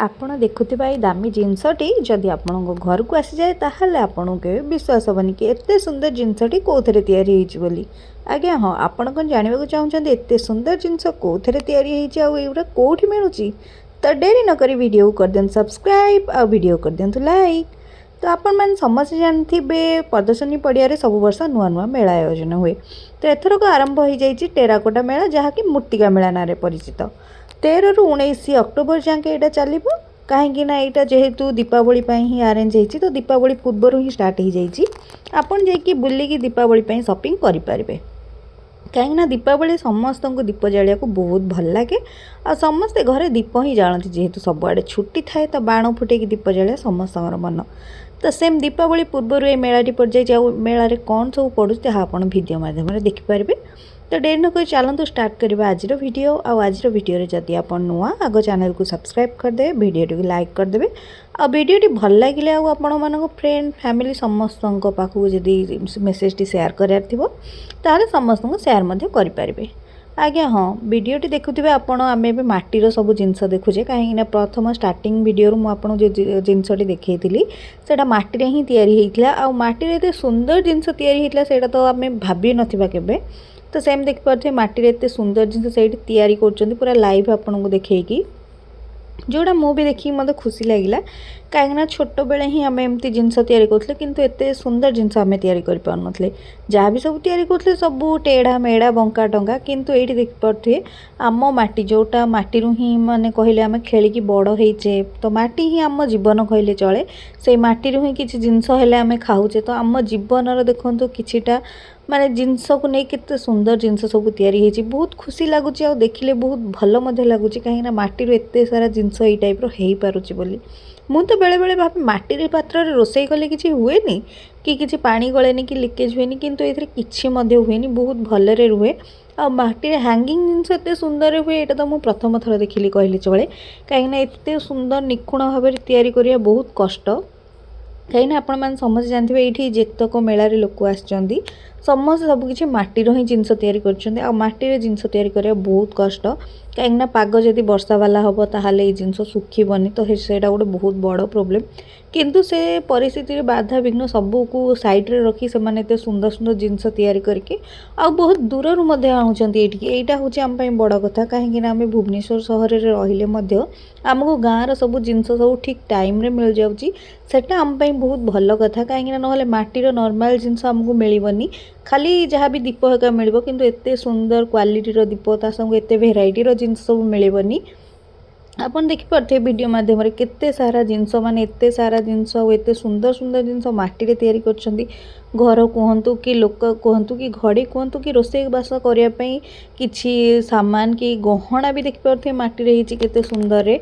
ଆପଣ ଦେଖୁଥିବା ଏଇ ଦାମୀ ଜିନିଷଟି ଯଦି ଆପଣଙ୍କ ଘରକୁ ଆସିଯାଏ ତାହେଲେ ଆପଣଙ୍କୁ କେବେ ବିଶ୍ୱାସ ହେବନି କି ଏତେ ସୁନ୍ଦର ଜିନିଷଟି କେଉଁଥିରେ ତିଆରି ହେଇଛି ବୋଲି। ଆଜ୍ଞା ହଁ, ଆପଣ କ'ଣ ଜାଣିବାକୁ ଚାହୁଁଛନ୍ତି ଏତେ ସୁନ୍ଦର ଜିନିଷ କେଉଁଥିରେ ତିଆରି ହେଇଛି ଆଉ ଏଗୁଡ଼ା କେଉଁଠି ମିଳୁଛି? ତ ଡେରି ନକରି ଭିଡ଼ିଓକୁ କରିଦିଅନ୍ତୁ ସବସ୍କ୍ରାଇବ୍ ଆଉ ଭିଡ଼ିଓ କରିଦିଅନ୍ତୁ ଲାଇକ୍। ତ ଆପଣମାନେ ସମସ୍ତେ ଜାଣିଥିବେ ପ୍ରଦର୍ଶନୀ ପଡ଼ିଆରେ ସବୁ ବର୍ଷ ନୂଆ ନୂଆ ମେଳା ଆୟୋଜନ ହୁଏ। ତ ଏଥରକ ଆରମ୍ଭ ହୋଇଯାଇଛି ଟେରାକୋଟା ମେଳା, ଯାହାକି ମୂର୍ତ୍ତିକା ମେଳା ନାଁରେ ପରିଚିତ। 13ରୁ 19 ଅକ୍ଟୋବର ଯାକେ ଏଇଟା ଚାଲିବ। କାହିଁକି ନା ଏଇଟା ଯେହେତୁ ଦୀପାବଳି ପାଇଁ ହିଁ ଆରେଞ୍ଜ ହେଇଛି, ତ ଦୀପାବଳି ପୂର୍ବରୁ ହିଁ ଷ୍ଟାର୍ଟ ହେଇଯାଇଛି। ଆପଣ ଯାଇକି ବୁଲିକି ଦୀପାବଳି ପାଇଁ ସପିଂ କରିପାରିବେ। କାହିଁକିନା ଦୀପାବଳି ସମସ୍ତଙ୍କୁ ଦୀପ ଜାଳିବାକୁ ବହୁତ ଭଲ ଲାଗେ ଆଉ ସମସ୍ତେ ଘରେ ଦୀପ ହିଁ ଜାଳନ୍ତି। ଯେହେତୁ ସବୁଆଡ଼େ ଛୁଟି ଥାଏ ତ ବାଣ ଫୁଟେଇକି ଦୀପ ଜାଳିବା ସମସ୍ତଙ୍କର ମନ। ତ ସେମ୍ ଦୀପାବଳି ପୂର୍ବରୁ ଏ ମେଳାଟି ପଡ଼ିଯାଇଛି। ଆଉ ମେଳାରେ କ'ଣ ସବୁ ପଡ଼ୁଛି ତାହା ଆପଣ ଭିଡ଼ିଓ ମାଧ୍ୟମରେ ଦେଖିପାରିବେ। ତ ଡେରି ନକରି ଚାଲନ୍ତୁ ଷ୍ଟାର୍ଟ କରିବା ଆଜିର ଭିଡ଼ିଓ। ଆଉ ଆଜିର ଭିଡ଼ିଓରେ ଯଦି ଆପଣ ନୂଆ, ଆଗ ଚ୍ୟାନେଲକୁ ସବସ୍କ୍ରାଇବ୍ କରିଦେବେ, ଭିଡ଼ିଓଟିକୁ ଲାଇକ୍ କରିଦେବେ। ଆଉ ଭିଡ଼ିଓଟି ଭଲ ଲାଗିଲେ ଆଉ ଆପଣମାନଙ୍କ ଫ୍ରେଣ୍ଡ ଫ୍ୟାମିଲି ସମସ୍ତଙ୍କ ପାଖକୁ ଯଦି ମେସେଜଟି ସେୟାର କରିବାର ଥିବ ତାହେଲେ ସମସ୍ତଙ୍କୁ ସେୟାର ମଧ୍ୟ କରିପାରିବେ। ଆଜ୍ଞା ହଁ, ଭିଡ଼ିଓଟି ଦେଖୁଥିବେ ଆପଣ। ଆମେ ଏବେ ମାଟିର ସବୁ ଜିନିଷ ଦେଖୁଛେ, କାହିଁକିନା ପ୍ରଥମ ଷ୍ଟାର୍ଟିଂ ଭିଡ଼ିଓରୁ ମୁଁ ଆପଣଙ୍କୁ ଯେଉଁ ଜିନିଷଟି ଦେଖାଇଥିଲି ସେଇଟା ମାଟିରେ ହିଁ ତିଆରି ହେଇଥିଲା। ଆଉ ମାଟିରେ ଏତେ ସୁନ୍ଦର ଜିନିଷ ତିଆରି ହେଇଥିଲା ସେଇଟା ତ ଆମେ ଭାବି ନଥିବା କେବେ। ତ ସେମିତି ଦେଖିପାରୁଥିବେ ମାଟିରେ ଏତେ ସୁନ୍ଦର ଜିନିଷ ସେଇଠି ତିଆରି କରୁଛନ୍ତି ପୁରା ଲାଇଭ୍ ଆପଣଙ୍କୁ ଦେଖେଇକି, ଯେଉଁଟା ମୁଁ ବି ଦେଖିକି ମୋତେ ଖୁସି ଲାଗିଲା। କାହିଁକିନା ଛୋଟବେଳେ ହିଁ ଆମେ ଏମିତି ଜିନିଷ ତିଆରି କରୁଥିଲେ, କିନ୍ତୁ ଏତେ ସୁନ୍ଦର ଜିନିଷ ଆମେ ତିଆରି କରିପାରୁନଥିଲେ। ଯାହା ବି ସବୁ ତିଆରି କରୁଥିଲେ ସବୁ ଟେଢ଼ା ମେଢ଼ା ବଙ୍କା ଟଙ୍କା। କିନ୍ତୁ ଏଇଠି ଦେଖିପାରୁଥିବେ ଆମ ମାଟି, ଯେଉଁଟା ମାଟିରୁ ହିଁ ମାନେ କହିଲେ ଆମେ ଖେଳିକି ବଡ଼ ହେଇଛେ, ତ ମାଟି ହିଁ ଆମ ଜୀବନ କହିଲେ ଚଳେ। ସେଇ ମାଟିରୁ ହିଁ କିଛି ଜିନିଷ ହେଲେ ଆମେ ଖାଉଛେ। ତ ଆମ ଜୀବନର ଦେଖନ୍ତୁ କିଛିଟା ମାନେ ଜିନିଷକୁ ନେଇ କେତେ ସୁନ୍ଦର ଜିନିଷ ସବୁ ତିଆରି ହେଇଛି। ବହୁତ ଖୁସି ଲାଗୁଛି ଆଉ ଦେଖିଲେ ବହୁତ ଭଲ ମଧ୍ୟ ଲାଗୁଛି, କାହିଁକିନା ମାଟିରୁ ଏତେ ସାରା ଜିନିଷ ଏଇ ଟାଇପ୍ର ହେଇପାରୁଛି ବୋଲି। ମୁଁ ତ ବେଳେବେଳେ ଭାବେ ମାଟିର ପାତ୍ରରେ ରୋଷେଇ କଲେ କିଛି ହୁଏନି, କି କିଛି ପାଣି ଗଳେନି, କି ଲିକେଜ୍ ହୁଏନି, କିନ୍ତୁ ଏଥିରେ କିଛି ମଧ୍ୟ ହୁଏନି, ବହୁତ ଭଲରେ ରୁହେ। ଆଉ ମାଟିରେ ହ୍ୟାଙ୍ଗିଂ ଜିନିଷ ଏତେ ସୁନ୍ଦର ହୁଏ ଏଇଟା ତ ମୁଁ ପ୍ରଥମ ଥର ଦେଖିଲି କହିଲେ ଚଳେ। କାହିଁକିନା ଏତେ ସୁନ୍ଦର ନିଖୁଣ ଭାବରେ ତିଆରି କରିବା ବହୁତ କଷ୍ଟ। କାହିଁକିନା ଆପଣମାନେ ସମସ୍ତେ ଜାଣିଥିବେ ଏଇଠି ଯେତେକ ମେଳାରେ ଲୋକ ଆସିଛନ୍ତି ସମସ୍ତେ ସବୁକିଛି ମାଟିର ହିଁ ଜିନିଷ ତିଆରି କରୁଛନ୍ତି। ଆଉ ମାଟିରେ ଜିନିଷ ତିଆରି କରିବା ବହୁତ କଷ୍ଟ, କାହିଁକିନା ପାଗ ଯଦି ବର୍ଷା ବାଲା ହେବ ତାହେଲେ ଏଇ ଜିନିଷ ଶୁଖିବନି। ତ ସେଇଟା ଗୋଟେ ବହୁତ ବଡ଼ ପ୍ରୋବ୍ଲେମ୍। କିନ୍ତୁ ସେ ପରିସ୍ଥିତିରେ ବାଧାବିଘ୍ନ ସବୁକୁ ସାଇଡ଼୍ରେ ରଖି ସେମାନେ ଏତେ ସୁନ୍ଦର ସୁନ୍ଦର ଜିନିଷ ତିଆରି କରିକି ଆଉ ବହୁତ ଦୂରରୁ ମଧ୍ୟ ଆଣୁଛନ୍ତି ଏଇଠିକି। ଏଇଟା ହେଉଛି ଆମ ପାଇଁ ବଡ଼ କଥା, କାହିଁକିନା ଆମେ ଭୁବନେଶ୍ୱର ସହରରେ ରହିଲେ ମଧ୍ୟ ଆମକୁ ଗାଁର ସବୁ ଜିନିଷ ସବୁ ଠିକ୍ ଟାଇମ୍ରେ ମିଳିଯାଉଛି। ସେଇଟା ଆମ ପାଇଁ ବହୁତ ଭଲ କଥା, କାହିଁକିନା ନହେଲେ ମାଟିର ନର୍ମାଲ୍ ଜିନିଷ ଆମକୁ ମିଳିବନି। ଖାଲି ଯାହା ବି ଦୀପ ହେକା ମିଳିବ, କିନ୍ତୁ ଏତେ ସୁନ୍ଦର କ୍ୱାଲିଟିର ଦୀପ ତା ସାଙ୍ଗକୁ ଏତେ ଭେରାଇଟିର ଜିନିଷ ସବୁ ମିଳିବନି। ଆପଣ ଦେଖିପାରୁଥିବେ ଭିଡ଼ିଓ ମାଧ୍ୟମରେ କେତେ ସାରା ଜିନିଷ, ମାନେ ଏତେ ସାରା ଜିନିଷ ଆଉ ଏତେ ସୁନ୍ଦର ସୁନ୍ଦର ଜିନିଷ ମାଟିରେ ତିଆରି କରିଛନ୍ତି। ଘର କୁହନ୍ତୁ କି ଲୋକ କୁହନ୍ତୁ କି ଘଡ଼ି କୁହନ୍ତୁ କି ରୋଷେଇବାସ କରିବା ପାଇଁ କିଛି ସାମାନ କି ଗହଣା ବି ଦେଖିପାରୁଥିବେ ମାଟିରେ ହେଇଛି କେତେ ସୁନ୍ଦରରେ।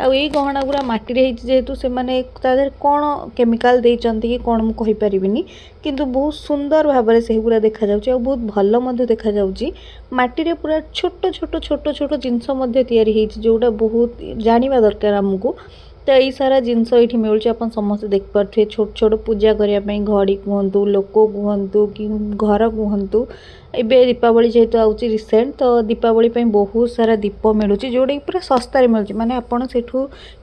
ଆଉ ଏଇ ଗହଣା ଗୁଡ଼ା ମାଟିରେ ହେଇଛି ଯେହେତୁ ସେମାନେ ତା ଦେହରେ କ'ଣ କେମିକାଲ ଦେଇଛନ୍ତି କି କ'ଣ ମୁଁ କହିପାରିବିନି, କିନ୍ତୁ ବହୁତ ସୁନ୍ଦର ଭାବରେ ସେଗୁଡ଼ା ଦେଖାଯାଉଛି ଆଉ ବହୁତ ଭଲ ମଧ୍ୟ ଦେଖାଯାଉଛି। ମାଟିରେ ପୁରା ଛୋଟ ଛୋଟ ଛୋଟ ଛୋଟ ଜିନିଷ ମଧ୍ୟ ତିଆରି ହେଇଛି, ଯେଉଁଟା ବହୁତ ଜାଣିବା ଦରକାର ଆମକୁ। ତ ଏଇ ସାରା ଜିନିଷ ଏଇଠି ମିଳୁଛି, ଆପଣ ସମସ୍ତେ ଦେଖିପାରୁଥିବେ। ଛୋଟ ଛୋଟ ପୂଜା କରିବା ପାଇଁ ଘଡ଼ି କୁହନ୍ତୁ, ଲୋକ କୁହନ୍ତୁ କି ଘର କୁହନ୍ତୁ। ଏବେ ଦୀପାବଳି ଯେହେତୁ ଆଉଛି ରିସେଣ୍ଟ, ତ ଦୀପାବଳି ପାଇଁ ବହୁତ ସାରା ଦୀପ ମିଳୁଛି, ଯେଉଁଟାକି ପୁରା ଶସ୍ତାରେ ମିଳୁଛି। ମାନେ ଆପଣ ସେଠୁ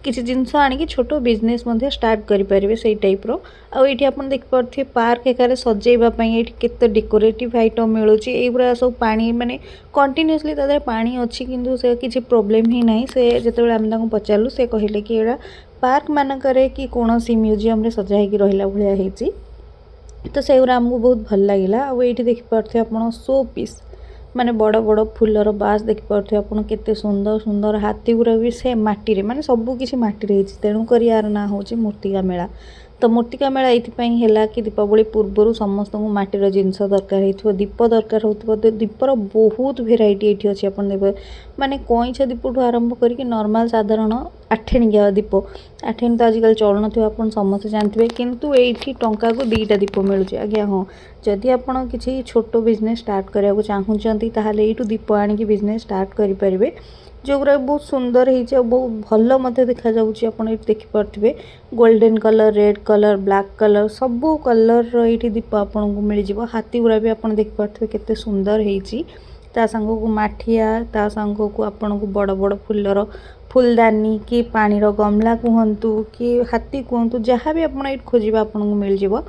କିଛି ଜିନିଷ ଆଣିକି ଛୋଟ ବିଜନେସ୍ ମଧ୍ୟ ଷ୍ଟାର୍ଟ କରିପାରିବେ ସେଇ ଟାଇପ୍ର। ଆଉ ଏଇଠି ଆପଣ ଦେଖିପାରୁଥିବେ ପାର୍କ ଏକାରେ ସଜେଇବା ପାଇଁ ଏଇଠି କେତେ ଡେକୋରେଟିଭ୍ ଆଇଟମ୍ ମିଳୁଛି। ଏଇଗୁଡ଼ା ସବୁ ପାଣି ମାନେ କଣ୍ଟିନ୍ୟୁଅସଲି ତା ଦେହରେ ପାଣି ଅଛି, କିନ୍ତୁ ସେ କିଛି ପ୍ରୋବ୍ଲେମ୍ ହିଁ ନାହିଁ। ସେ ଯେତେବେଳେ ଆମେ ତାଙ୍କୁ ପଚାରିଲୁ ସେ କହିଲେ କି ଏଇଟା ପାର୍କ ମାନଙ୍କରେ କି କୌଣସି ମ୍ୟୁଜିୟମ୍ରେ ସଜା ହେଇକି ରହିଲା ଭଳିଆ ହେଇଛି। ତ ସେଗୁଡ଼ା ଆମକୁ ବହୁତ ଭଲ ଲାଗିଲା। ଆଉ ଏଇଠି ଦେଖିପାରୁଥିବେ ଆପଣ ଶୋ ପିସ୍, ମାନେ ବଡ଼ ବଡ଼ ଫୁଲର ବାସ୍ ଦେଖିପାରୁଥିବେ ଆପଣ କେତେ ସୁନ୍ଦର ସୁନ୍ଦର। ହାତୀ ଗୁଡ଼ା ବି ସେ ମାଟିରେ, ମାନେ ସବୁ କିଛି ମାଟିରେ ହେଇଛି। ତେଣୁକରି ୟାର ନାଁ ହେଉଛି ମୂର୍ତ୍ତିକା ମେଳା। ତ ମୂର୍ତ୍ତିକା ମେଳା ଏଇଥିପାଇଁ ହେଲା କି ଦୀପାବଳି ପୂର୍ବରୁ ସମସ୍ତଙ୍କୁ ମାଟିର ଜିନିଷ ଦରକାର ହେଇଥିବ, ଦୀପ ଦରକାର ହେଉଥିବ। ତ ଦୀପର ବହୁତ ଭେରାଇଟି ଏଇଠି ଅଛି। ଆପଣ ଦେବେ ମାନେ କଇଁଛ ଦୀପଠୁ ଆରମ୍ଭ କରିକି ନର୍ମାଲ୍ ସାଧାରଣ ଆଠେଣିକିଆ ଦୀପ। ଆଠେଣି ତ ଆଜିକାଲି ଚଳୁନଥିବ ଆପଣ ସମସ୍ତେ ଜାଣିଥିବେ, କିନ୍ତୁ ଏଇଠି ଟଙ୍କାକୁ 2ଟା ଦୀପ ମିଳୁଛି। ଆଜ୍ଞା ହଁ, ଯଦି ଆପଣ କିଛି ଛୋଟ ବିଜନେସ୍ ଷ୍ଟାର୍ଟ କରିବାକୁ ଚାହୁଁଛନ୍ତି ତାହେଲେ ଏଇଠୁ ଦୀପ ଆଣିକି ବିଜନେସ୍ ଷ୍ଟାର୍ଟ କରିପାରିବେ, ଯେଉଁଗୁଡ଼ା ବହୁତ ସୁନ୍ଦର ହେଇଛି ଆଉ ବହୁତ ଭଲ ମଧ୍ୟ ଦେଖାଯାଉଛି। ଆପଣ ଏଇଠି ଦେଖିପାରୁଥିବେ golden colour, red colour, black colour, ସବୁ କଲର୍ର ଏଇଠି ଦୀପ ଆପଣଙ୍କୁ ମିଳିଯିବ। ହାତୀ ଗୁଡ଼ା ବି ଆପଣ ଦେଖିପାରୁଥିବେ କେତେ ସୁନ୍ଦର ହେଇଛି। ତା ସାଙ୍ଗକୁ ମାଠିଆ, ତା ସାଙ୍ଗକୁ ଆପଣଙ୍କୁ ବଡ଼ ବଡ଼ ଫୁଲର फुलदानी कि पानीर गमला कहतु कि हाथी कहतु जहाँ भी आप ये खोजे आपको मिल जाव।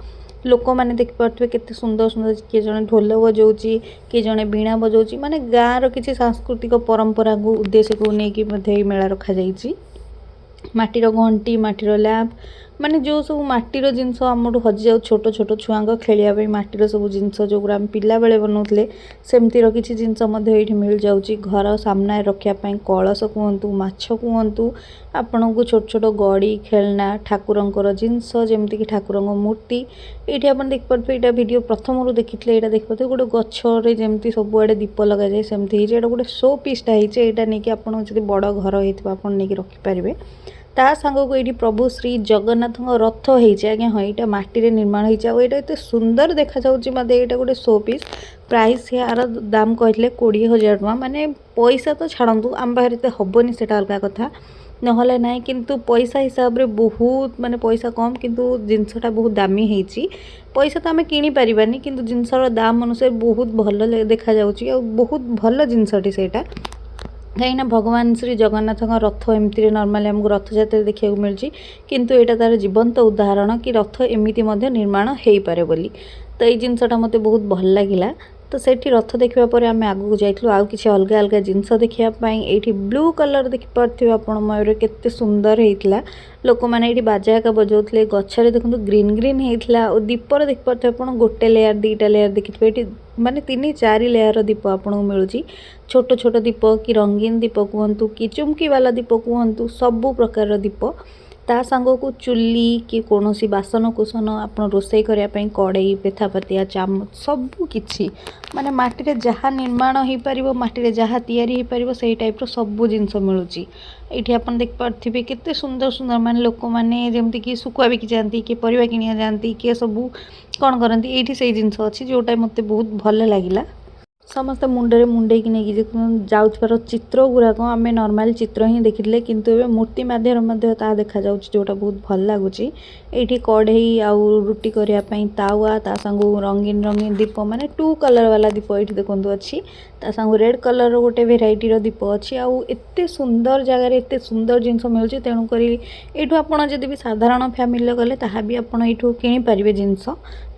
लोक मैंने देखिपे केते सुंदर सुंदर किए जड़े ढोल बजाऊँगी किए जड़े वीणा बजाऊँगी माने गाँव किसी सांस्कृतिक परंपरा को उद्देश्य को लेकिन मेला रखा जाइए। माटीर घंटी माटीर लैंप माने जो सब माटीर जिनस आम हजि जाऊ छोट छोट छुआ खेलिया माटीर सब जिनस जो आम पिला बेले बनाऊले सेमतीर किसी जिनस ये मिल जाऊँगी। घर सामने रखापी कलश कहतु माछ कहतु आपण को छोट छोट गड़ी खेलना ठाकुरंकर जिनस जमती कि ठाकुर मूर्ति ये आप देखिपे यहाँ वीडियो प्रथम देखी यहाँ देखिपे गोटे गचरे जमी सबुआड़े दीप लग जाए सेमती गोटे शो पीसटा होता नहीं कि आप बड़ घर होता नहीं रखिपारे। ता सांग को ये प्रभु श्री जगन्नाथ रथ होइए आज्ञा हाँ यहाँ माटी निर्माण होता सुंदर देखा जाऊँगी मत यहाँ गोटे शो पीस प्राइस यार दाम कहते 20,000 टଙ୍କା माने पैसा तो छाड़ू आम पाखे तो हेनी से अलग कथा नहले ना किंतु पैसा हिसाब रे बहुत माने पैसा कम किंतु जिनसटा बहुत दामी होती पैसा तो आम किणी पारिबानी किंतु जिनसर दाम अनुसार बहुत भल देखा जाउची और बहुत भल जिनसटी सेटा कहीं भगवान श्री जगन्नाथ रथ एमती नॉर्मली आमको रथ जात्रा देखा मिली किंतु यहाँ तार जीवंत उदाहरण कि रथ एमती निर्माण हो पारे बोली। तो ये जिनसटा मत बहुत भल लगिला। तो सेठी रथ देखा पर आम आगू जाइलु आउ किसी अलग अलग जिनस देखापी ये ब्लू कलर देखिपे आप मयूर केते सुंदर होता लोक मैंने ये बाजा एका बजाऊे गचरे देखो ग्रीन ग्रीन होता और दीपर देखिपे आप गोटे लेयर दुईटा लेयर देखिए ये माने 3-4 लेयर दीप आपको मिलूँ छोट छोट दीप कि रंगीन दीप कहतु कि चुमकी वाला दीप कहतु सबू प्रकार दीप ता सांग को चुली कि कौन बासन कुसन आप रोषे करने कड़ई पेथापतिया चामच सबू किछि माने माटी जहाँ निर्माण हो पार माटी जहाँ तैयारी हो पार से टाइप सबू जिनस मिलूँ। ये आप देखिपे केते सुंदर सुंदर माने लोक मैंने जमती कि सुकुआ बिकी जाती किए परिवा किनिया जाती किए सबू कौन करती ये से जिनस अच्छी जोटा मत बहुत भल लगिला। समस्ते मुंडे मुंडे की नहीं जाऊर चित्र गुराक आम नॉर्मल चित्र ही देखी किंतु एवं मूर्ति मध्यम देखा जोटा बहुत भल लगुच। ये कढ़ई आउ रुटी करने तावा ता संग रंगीन रंगीन दीप माने 2 कलर वाला दीप ये देखो अच्छी ता संग रेड कलर गोटे भेराइटी दीप अच्छी आउ एते सुंदर जगार एते सुंदर जिनस मिलूँ तेणुक यू आपड़ जदि भी साधारण फैमिली गले ताहा भी आप किनीपारे जिनस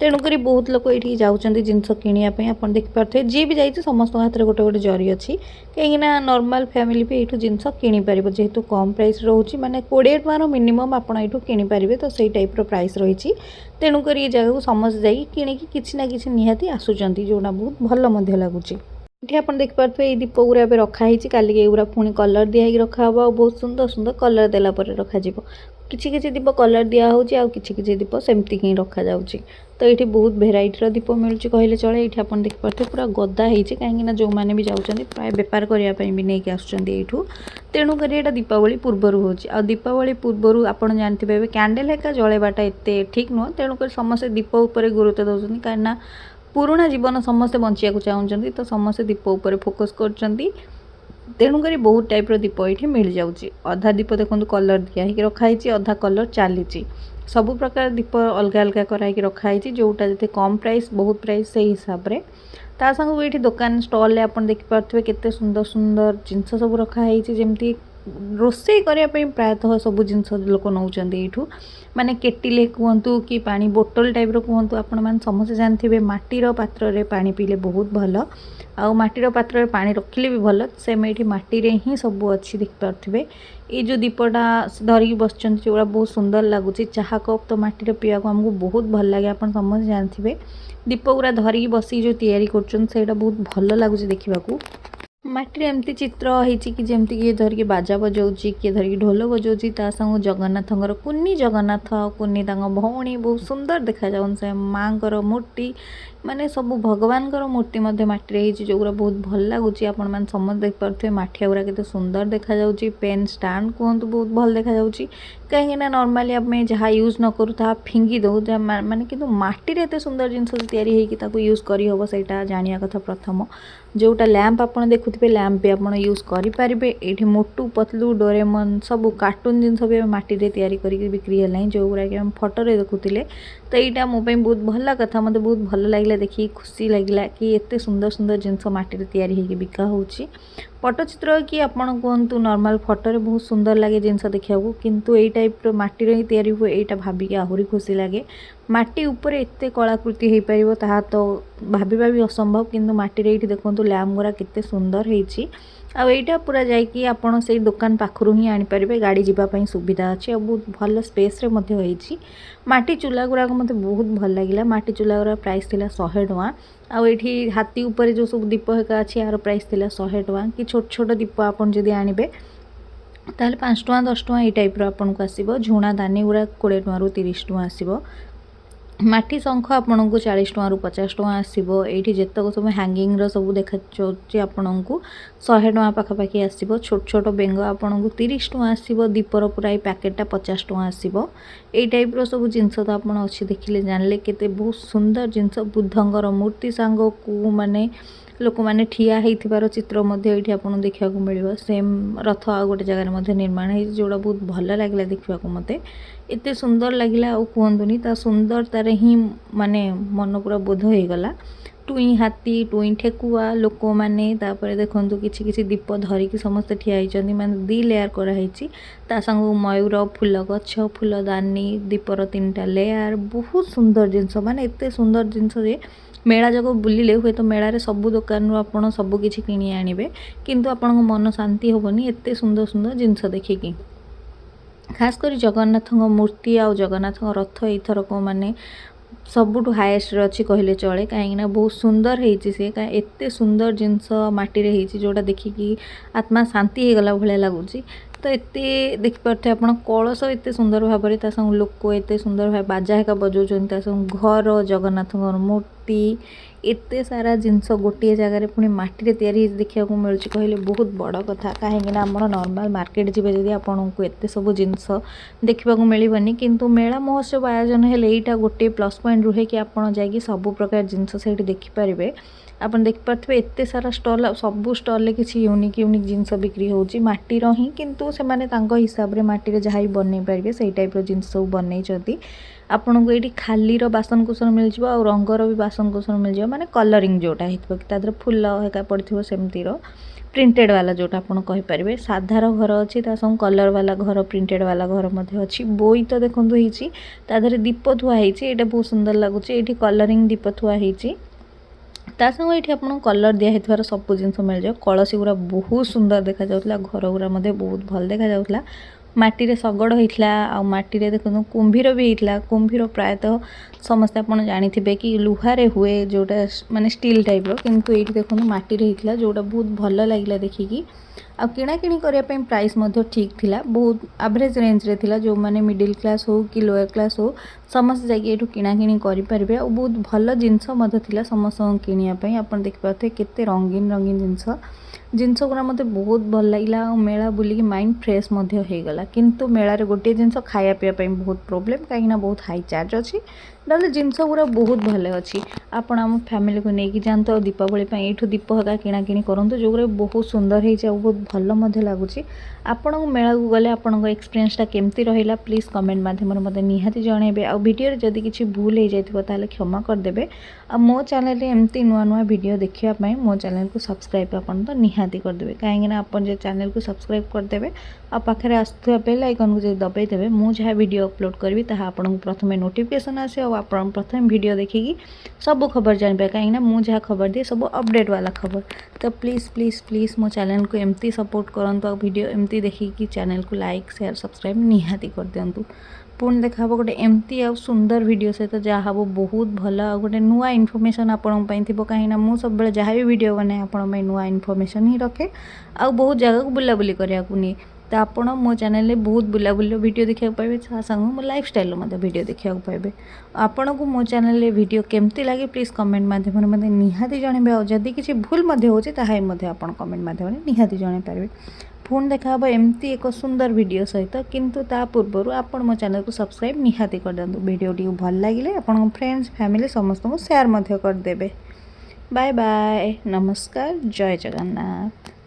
तेणुक बहुत लोग ये जाऊँच जिनस किणापी आप देखिपे जी भी जाइए समस्त हाथ में गोटे गोटे जरी अच्छी कहीं नॉर्मल फैमिली भी ये जिनस किपर जेहेतु कम प्राइस रोचे माने 20 टଙ୍କାର मिनिमम आप किनीपारे तो सही टाइप प्राइस रही तेणुक ये जगह को समस्त जा कि ना कि निहाती आसुँच जोटा बहुत भल लगुच। ये आप देखिपे ये दीप गुरा रखाई काली गुरा पुणी कलर दिखाई रखा और बहुत सुंदर सुंदर कलर देला रखा किसी किसी दीप कलर दिया होची किसी दीप सेमती ही रखा जाउची। तो ये बहुत भेराइटर दीप मिलूँ कहले चले ये आप देखिपे पूरा गदा होती कहीं जो मैंने भी जाऊँच प्राय बेपार करने भी नहीं आसुँच यूँ तेणुक यहाँ दीपावली पूर्वर हो दीपावली पूर्वर आप जानते कैंडल हेका जलैवाटा एत ठीक नुह तेणुक समस्ते दीप उपर गुरुत्व दौरान कहीं पुराणा जीवन समस्ते बंचिया चाहते तो समस्ते दीप उपर फोकस कर तेणुक बहुत टाइप दीप ये मिल जाऊँगी। अधा दीप देखो कलर दिखाई रखाई अधा कलर चली सबु प्रकार दीप अलग अलग कराई रखाई जोटा जिते कम प्राइस बहुत प्राइस से हिसाब से ता संग ये दुकान स्टॉल आप देखिपे केते सुंदर सुंदर जिनस सब रखाई जमती रोषे करने प्रायतः सब जिनस लोक नौकरी यूँ माने केटिले कहतु कि पानी बोतल टाइप कहतु आपण मैंने समस्त जानते माटीर पात्र रे पानी पीले बहुत भल आउ माटीर पात्र पानी रखिले भी भल सेम ये माटी ही सब अच्छी देखिपे ये जो दीपटा धरिकी बस जो बहुत सुंदर लगुच चाह कप तो माटीर पीवा को आमको बहुत भल लगे आप समस्त जानते दीप गुरा धरिकी बसी जो तैयारी कर बहुत भल लगुच देखा माटी एमती चित्र होती कि जमती किए धरिकी बाजा बजाऊँगी किए धरिकी ढोल बजाऊँगी ता संग जगन्नाथर कुनी जगन्नाथ कुनी भौणी बहुत सुंदर देखा जाऊँ से माँ मूर्ति माने सब भगवान मूर्ति माटी जो बहुत भल लगुच आपण मैंने समस्त देखिपे माठिया गुरा के सुंदर देखा जाऊँगी पेन स्टाण्ड कहतु बहुत भल देखा जाऊँगी कहीं नॉर्मली आम जहाँ यूज न करूँ ता फिंगी दो माने कि माटी एत सुंदर जिनस या यूज करहब से जाना कथा प्रथम जोटा लैंप आप देखुए लैंप भी आप यूज करेंगे ये मोटू पतलू डोरेमन सब कार्टून जिनस भी माटी करके बिक्री है जो गुरा कि फोटो देखुले तो यहाँ मोपाई बहुत भल कथा मत बहुत भल लगे देखिए खुशी लगे कि एत सुंदर सुंदर जिनस माटी बिका हो पट्टचित्र कि आपण कहतु नॉर्मल फोटो रे बहुत सुंदर लगे जिनस देखा किंतु यही टाइप्र मटीर ही तैयारी हुए यहाँ भाविक आहरी खुशी लगे माटी उपर एत कलाकृति हो पार ता तो भाविबा भी असंभव किंतु माटी ये देखो लैम्प गुरा केते सुंदर होती आईटा पूरा जाकि आपड़ से दुकान पाखु ही आनीपारे गाड़ी जावाई सुविधा अच्छे और बहुत भल स्पेस माटी चूल्हा गुराक मत बहुत भल लगे माटी चूल्हा गुरा प्राइस थी 100 टଙ୍କା आठी हाथी उपर जो सब दीप हेका अच्छी यार प्राइस थी 100 टଙ୍କା कि छोट छोट दीप आपड़ जदि आनबे ताल 5 टଙ୍କା 10 टଙ୍କା ये टाइप्र आपन को आसो झुणा दानी गुड़ा 20 टଙ୍କା 30 टଙ୍କା आसो माटी शंख आपन को 40 टଙ୍କା 50 टଙ୍କା आसो ये जितक सब हैंगिंग सब देखा आपन को 100 टଙ୍କା पाखापाखि आसो छोट छोट बेंग आपन को 30 टଙ୍କା आसो दीपर पूरा ये पैकेटा 50 टଙ୍କା आसो ये टाइप्र सब जिनस तो आप अच्छे देखिले जानले केते बहुत सुंदर जिनस बुद्धंकर मूर्ति सांग को माने लोक मैंने ठिया होइथिबार चित्र ये आपको देखा मिल सेम रथ आ गोटे जगार निर्माण हो जोड़ा बहुत भल लगे देखा मत एत सुंदर लगे आ कहतुनी ता सुंदरतार ही माने मन पूरा बोध हो गला टुई हाथी टुई ठेकुआ लोक मैंने देखु किसी दीप धरिकी समस्त ठिया होती मैंने 2 लेयर कराई संग मयूर फूल गछ फूलदानी दीपर 3टा लेयर बहुत सुंदर जिनस माने एत सुंदर जिनस जे मेला जगह बुलिले हुए तो मेला रे सब दुकान आपड़ सबकि किणी आनबे किंतु आपण मन शांति हेनी एत सुंदर सुंदर जिनस देखिकी खास कर जगन्नाथ मूर्ति आ जगन्नाथ रथ एथरक माने सबुठु हाएस्ट अच्छी कहले चले कहीं बहुत सुंदर होती सी एत सुंदर जिनस मटी जोड़ा देखिकी आत्मा शांति हो गला भाया लगुच तो एत देखिपे आप कलश एत सुंदर भाव में लोक एत सुंदर भाव बाजा हेका बजाऊँ घर जगन्नाथ मूर्ति एत सारा जिनस गोटे जगार पुणी मटी तैयारी देखा मिलूँ कहले बहुत बड़ कथा कहीं आम नॉर्मल मार्केट जी जब आपन को एत सब जिनस देखा मिलनी किंतु मेला महोत्सव आयोजन हेले यहाँ गोटे प्लस पॉइंट रुहे कि आपड़ जा सब प्रकार जिनस से देखिपारे आप देखिपे एत सारा स्टल सबू स्टल किसी यूनिक यूनिक जिनस बिक्री होची माटीर ही किंतु से माने तांको हिसाब रे माटी जहाँ भी बन पारे से टाइप्र जिनस सब बनई आपन को ये खाली बासनकुसन मिल जाए और रंगर भी बासनकुसन मिल जाए माने कलरिंग जोटा होता फुल हेका पड़ो सेमतीर प्रिंटेड वाला जोटा आपन कहींपारे साधार घर अच्छी सब कलर वाला घर प्रिंटेड वाला घर अच्छी बोई तो देखो होती दीप थुआई यहाँ बहुत सुंदर लगुच ये कलरिंग दीप थुआई संग ये आप कलर दिखाई सब जिन मिल जाए कलसी गुरा बहुत सुंदर देखा जाउथला घर गुरा बहुत भल देखा जाउथला माटी शगड़ होता आ माटी देखो कुंभीर भी होता कुंभीर प्रायतः समस्ते आप जानी कि लुहारे हुए जोटा माने स्टील टाइप्र किंतु ये देखो माटी होता जोटा बहुत भल लगे देखिकी आ किणाकिणी करने प्राइस ठीक थिला बहुत एवरेज रेंज रे थिला जो माने मिडिल क्लास हो कि लोअर क्लास हो समस्त जाके एठू किणाकिणी करें और बहुत भल जिनस थिला समस्त किणापी आप देखिपे केते रंगीन रंगीन जिनस गुरा मत बहुत भल लगे मेला बुलिकी माइंड फ्रेश हो गला किंतु मेलार गोटे जिनस खाया पीवाई बहुत प्रोब्लेम कहीं बहुत हाई चार्ज अच्छी ना जिनस गुरा बहुत भल अच्छी आपण आम फैमिली को लेकिन जातु और दीपावली ये दीप हका किणाकिणी करूँ जो बहुत सुंदर हो बहुत भल लगुच आपण मेला को गले आपण एक्सपीरियंसटा केमती रहा प्लीज कमेंट मध्यम मत निहाती जनइबे आ वीडियो जदि किसी भूल हो जाए क्षमा करदे आ मो चैनल एमती नुआ नुआ वीडियो देखापी मो चैनल को सब्सक्राइब आपन तो निहाती करदे कहीं आपन जो चैनल को सब्सक्राइब करदे आ पाखे आसुवा बेल आइकन को जो दबाईदेवे मु जहाँ वीडियो अपलोड करी आपको प्रथम नोटिफिकेशन आसे और आप प्रथम वीडियो देखिकी सब खबर जानबे कहीं मु जहाँ खबर दिए सब अपडेट वाला खबर तो प्लीज़ प्लीज़ प्लीज़ मो चैनल को एमती सपोर्ट करंतु वीडियो एमती देखिकी चैनल को लाइक शेयर सब्सक्राइब निहाती कर दिंतु पुणी देखा गोटे एमती आ सुंदर वीडियो सहित जहाँ हम बहुत भल आ गोटे नुआ इनफॉरमेशन आपण कहीं मु सब जहाँ भी वीडियो बनाए आपण नुआ इनफॉरमेशन ही रखे आ बहुत जगह को बुलाबुली करने नहीं तो आपण मो चैनल बहुत बुलाबुली वीडियो देखा पाइबे संग मो लाइफस्टाइल वीडियो देखा पाइबे आपण को मो चैनल वीडियो केमती लगे प्लीज कमेंट माध्यम मत निहाती जनइबे और जदि किसी भूल होची ताहा आपण कमेंट माध्यम निहाती जन पारे पुणी देखा एमती एक सुंदर वीडियो सहित किंतु ता पूर्व आपण मो चैनल को सब्सक्राइब निहाती कर दिंतु वीडियो टी भल लगे आपण फ्रेंड्स फैमिली समस्त को शेयर करदेवे बाय बाय नमस्कार जय जगन्नाथ।